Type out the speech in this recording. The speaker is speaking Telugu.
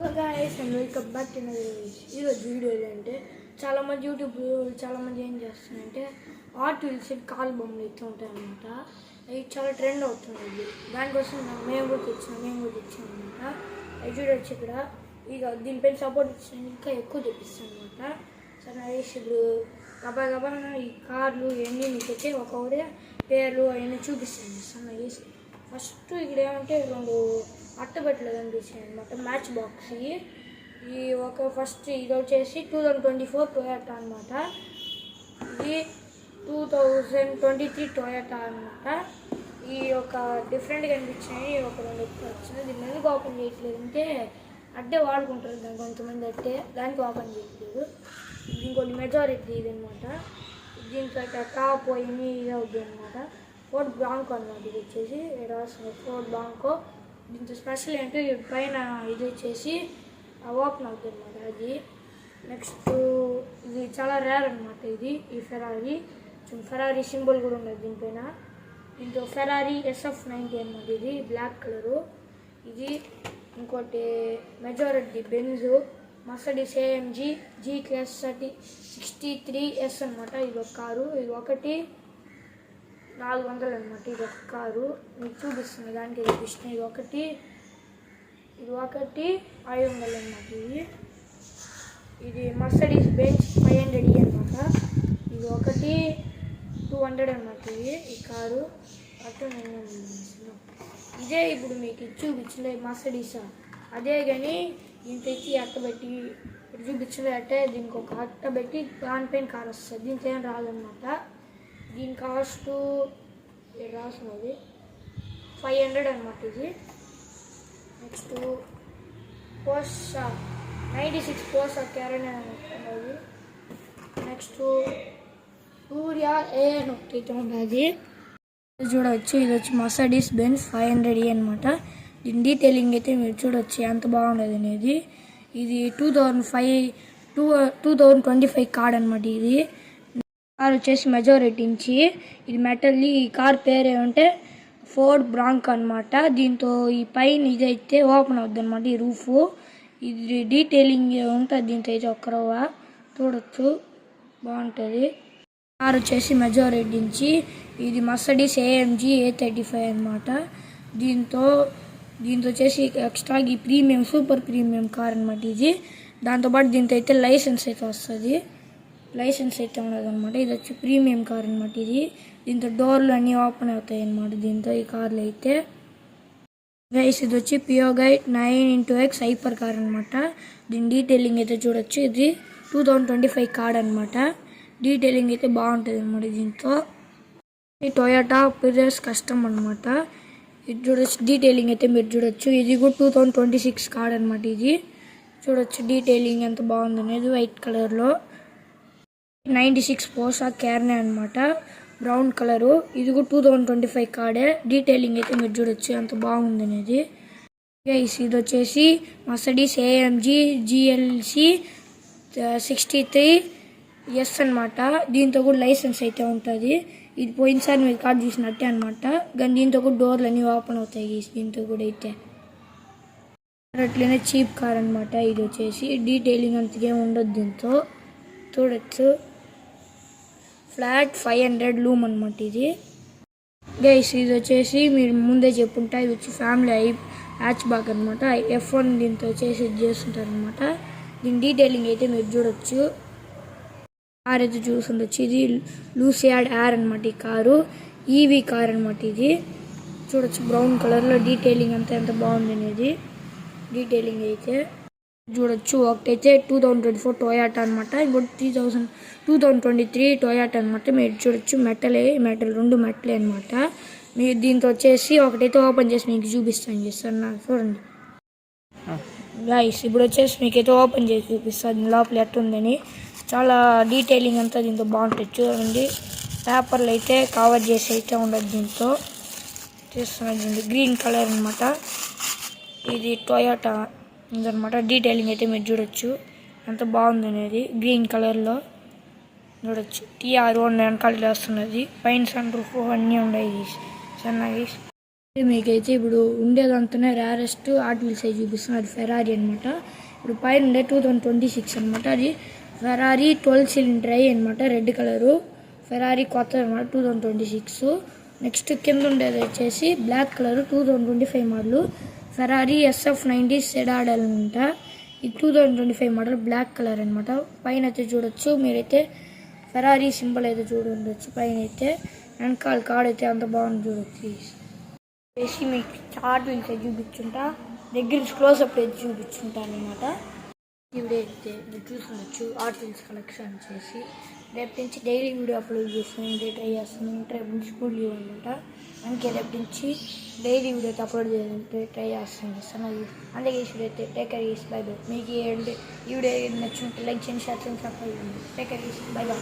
Hello guys and welcome back to another video. అంటే చాలా మంది యూట్యూబ్ చాలా మంది ఏం చేస్తున్నారంటే ఆర్ట్ వీల్స్ కాల్ బొమ్మలు ఇట్లా ఉంటాయి అన్నమాట. ఇది చాలా ట్రెండ్ అవుతుంది. దానికోసం మేము కూడా తెచ్చాం అన్నమాట. అది చూడొచ్చు ఇక్కడ ఇక దీనిపైన సపోర్ట్ ఇచ్చిన ఇంకా ఎక్కువ తెప్పిస్తాను అనమాట. సరే నరేష్ ఇప్పుడు గబా ఈ కార్లు ఇవన్నీ మీకు వచ్చి ఒక్కొక్కటి పేర్లు అవన్నీ చూపిస్తాను. సరే నరేష్ ఫస్ట్ ఇక్కడ ఏమంటే రెండు అట్టబెట్టలు కనిపించాయి అనమాట. మ్యాచ్ బాక్స్ ఈ ఒక ఫస్ట్ ఇది వచ్చేసి 2024 టొయోటా అనమాట. ఇది 2023 టొయోటా అనమాట. ఈ ఒక డిఫరెంట్గా కనిపించాయి. ఒక రెండు వచ్చినాయి. దీన్ని ఎందుకు ఓపెన్ చేయట్లేదు అంటే అడ్డే వాడుకుంటారు దాన్ని కొంతమంది అట్టే, దానికి ఓపెన్ చేయట్లేదు. ఇంకోటి మెజారిటీ ఇది అనమాట. దీంట్లో టాప్ అయ్యి ఇది అవుతుంది అనమాట. ఫోర్డ్ బ్రాంకో అనమాట. ఇది వచ్చేసి రాసిన ఫోర్డ్ బ్రాంకో. దీంతో స్పెషల్ ఏంటంటే పైన ఇది వచ్చేసి ఓపెన్ అవుతుంది అనమాట. అది నెక్స్ట్ ఇది చాలా రేర్ అనమాట. ఇది ఈ ఫెరారీ సింబల్ కూడా ఉన్నది దీనిపైన. దీంతో ఫెరారీ SF90 అనమాట. ఇది బ్లాక్ కలరు. ఇది ఇంకోటి majority Benz Mercedes AMG G Class 63S అనమాట. ఇది ఒక కారు. ఇది ఒకటి 400 అనమాట. ఇది ఒక కారు మీకు చూపిస్తుంది. దానికి చూపిస్తుంది. ఇది ఒకటి 500 అనమాట. ఇది మర్సిడీస్ బెంజ్ 500E అనమాట. ఇది ఒకటి 200 అనమాట. ఈ కారు అటు ఇదే ఇప్పుడు మీకు చూపించలే మర్సిడీస్ అదే, కానీ దీని తెచ్చి అట్టబెట్టి ఇప్పుడు చూపించలే అంటే దీనికి ఒక అట్టబెట్టి దానిపైన కారు వస్తుంది. దీంతో ఏం రాదనమాట. దీని కాస్ట్ రాసినది 500 అనమాట. ఇది నెక్స్ట్ పోర్షా 96 పోర్షా క్యారెన్ అనేది. నెక్స్ట్ సూర్య AN ఒకటి ఉంటుంది. చూడవచ్చు. ఇది వచ్చి మర్సిడీస్ బెంజ్ 500E అనమాట. దీని డీటెయిలింగ్ అయితే మీరు చూడవచ్చు ఎంత బాగుండదు అనేది. ఇది 2025 కార్డ్ అనమాట. ఇది కార్ వచ్చేసి మెజారిటీ నుంచి ఇది మెటల్. ఈ కార్ పేరు ఏమంటే ఫోర్డ్ బ్రాంకో అనమాట. దీంతో ఈ పైన ఇదైతే ఓపెన్ అవుద్ది అనమాట. ఈ రూఫ్ ఇది డీటెయిలింగ్ ఉంటుంది. దీంతో అయితే ఒక్కరవ చూడొచ్చు బాగుంటుంది. కార్ వచ్చేసి మెజారిటీ నుంచి ఇది మర్సిడీస్ AMG A35 అనమాట. దీంతో వచ్చేసి ఎక్స్ట్రా ఈ ప్రీమియం సూపర్ ప్రీమియం కార్ అనమాట. ఇది దాంతోపాటు దీంతో అయితే లైసెన్స్ అయితే వస్తుంది. లైసెన్స్ అయితే ఉండదు అనమాట. ఇది వచ్చి ప్రీమియం కార్ అనమాట. ఇది దీంతో డోర్లు అన్నీ ఓపెన్ అవుతాయి అనమాట. దీంతో ఈ కార్లు అయితే గైస్ ఇది వచ్చి పియోగైట్ 9x హైపర్ కార్ అనమాట. దీని డీటెయిలింగ్ అయితే చూడొచ్చు. ఇది 2025 కార్డ్ అనమాట. డీటెయిలింగ్ అయితే బాగుంటుంది అనమాట. దీంతో ఈ టొయోటా ప్రిరస్ కస్టమ్ అనమాట. ఇది చూడొచ్చు. డీటెయిలింగ్ అయితే మీరు చూడొచ్చు. ఇది కూడా 2026 కార్డ్ అనమాట. ఇది చూడొచ్చు డీటెయిలింగ్ ఎంత బాగుంది అనేది వైట్ కలర్లో. 96 పోర్షా క్యారెన్ అనమాట. Brown colour. ఇది కూడా 2025 కార్డే. డీటెయిలింగ్ అయితే మీరు చూడొచ్చు ఎంత బాగుంది అనేది. ఇది వచ్చేసి మర్సిడీస్ AMG GLC 63S అనమాట. దీంతో కూడా లైసెన్స్ అయితే ఉంటుంది. ఇది పోయినసారి మీరు కార్డు చూసినట్టే అనమాట. కానీ దీంతో కూడా డోర్లు అన్నీ ఓపెన్ అవుతాయి. దీంతో కూడా అయితే అట్లనే చీప్ కార్ అనమాట. ఇది వచ్చేసి డీటెయిలింగ్ అంతగా ఉండదు. దీంతో చూడొచ్చు. ఫ్లాట్ 500 లూమ్ అనమాట. ఇది గైస్ ఇది వచ్చేసి మీరు ముందే చెప్పుంటా ఇది వచ్చి ఫ్యామిలీ హ్యాచ్ బ్యాక్ అనమాట. F1 దీంతో వచ్చేసి ఇది చేస్తుంటారు అనమాట. దీని డీటెయిలింగ్ అయితే మీరు చూడొచ్చు. కార్ అయితే చూస్తుండొచ్చు. ఇది లూసియాడ్ ఎయిర్ అనమాట. ఈ కారు EV కార్ అనమాట. ఇది చూడొచ్చు బ్రౌన్ కలర్లో. డీటెయిలింగ్ అంతా ఎంత బాగుంది అనేది డీటెయిలింగ్ అయితే చూడొచ్చు. ఒకటైతే 2024 టొయోటా అనమాట. ఇంకోటి 2023 టొయోటా అనమాట. మీరు చూడొచ్చు మెటల్ రెండు మెటలే అనమాట. మీరు దీంతో వచ్చేసి ఒకటైతే ఓపెన్ చేసి మీకు చూపిస్తాను చూడండి గైస్. ఇప్పుడు వచ్చేసి మీకైతే ఓపెన్ చేసి చూపిస్తాను లోపల ఎట్టుందని. చాలా డీటెయిలింగ్ అంతా దీంతో బాగుంటుంది చూడండి. పేపర్లు అయితే కవర్ చేసి అయితే ఉండదు. దీంతో చేస్తున్నది గ్రీన్ కలర్ అనమాట. ఇది టొయోటా ఇదనమాట. డీటెయిలింగ్ అయితే మీరు చూడొచ్చు ఎంత బాగుంది అనేది. గ్రీన్ కలర్లో చూడొచ్చు. TR1 వెనకాల వస్తున్నది. పైన సన్ రూఫ్ అన్నీ ఉన్నాయి సన్నగా. మీకైతే ఇప్పుడు ఉండేదంతానే రేరెస్ట్ ఆర్ట్ వీల్ సైజ్ చూపిస్తున్నారు. అది ఫెరారీ అనమాట. ఇప్పుడు పైన ఉండే 2026 అనమాట. అది ఫెరారీ 12 సిలిండర్ అనమాట. రెడ్ కలరు ఫెరారీ కొత్త అనమాట 2026. నెక్స్ట్ కింద ఉండేది వచ్చేసి black colour 2025 model Ferrari SF90 సెడాడల్ అనమాట. ఇది 2025 మోడల్ బ్లాక్ కలర్ అనమాట. పైన అయితే చూడొచ్చు మీరైతే ఫెరారీ సింబల్ అయితే చూడండొచ్చు పైన అయితే. వెనకాల కార్డ్ అయితే అంత బాగుంది చూడొచ్చు. వేసి మీకు ఆర్ట్ వీల్స్ అయితే చూపించుంటా, దగ్గర క్లోజ్అప్ అయితే చూపించుంటాను అనమాట. ఇవిడైతే మీరు చూసుకుండొచ్చు ఆర్ట్ వీల్స్ కలెక్షన్ చేసి రేపు నుంచి డైలీ వీడియో అప్లోడ్ చేస్తున్నాను. ఇదే ట్రై చేస్తున్నాను. రేపు నుంచి స్కూల్ లీవ్ అనమాట. అందుకే రేపు నుంచి డైలీ వీడియో అయితే అప్లోడ్ చేయాలంటే ట్రై చేస్తాను. అందుకే ఈ వీడియో అయితే టేక్ కేర్ బై బై. మీకు ఈ వీడియో నచ్చినట్టు లైక్ చేయండి, షేర్ చేయండి, సబ్స్క్రైబ్ చేయండి. Take care bye by.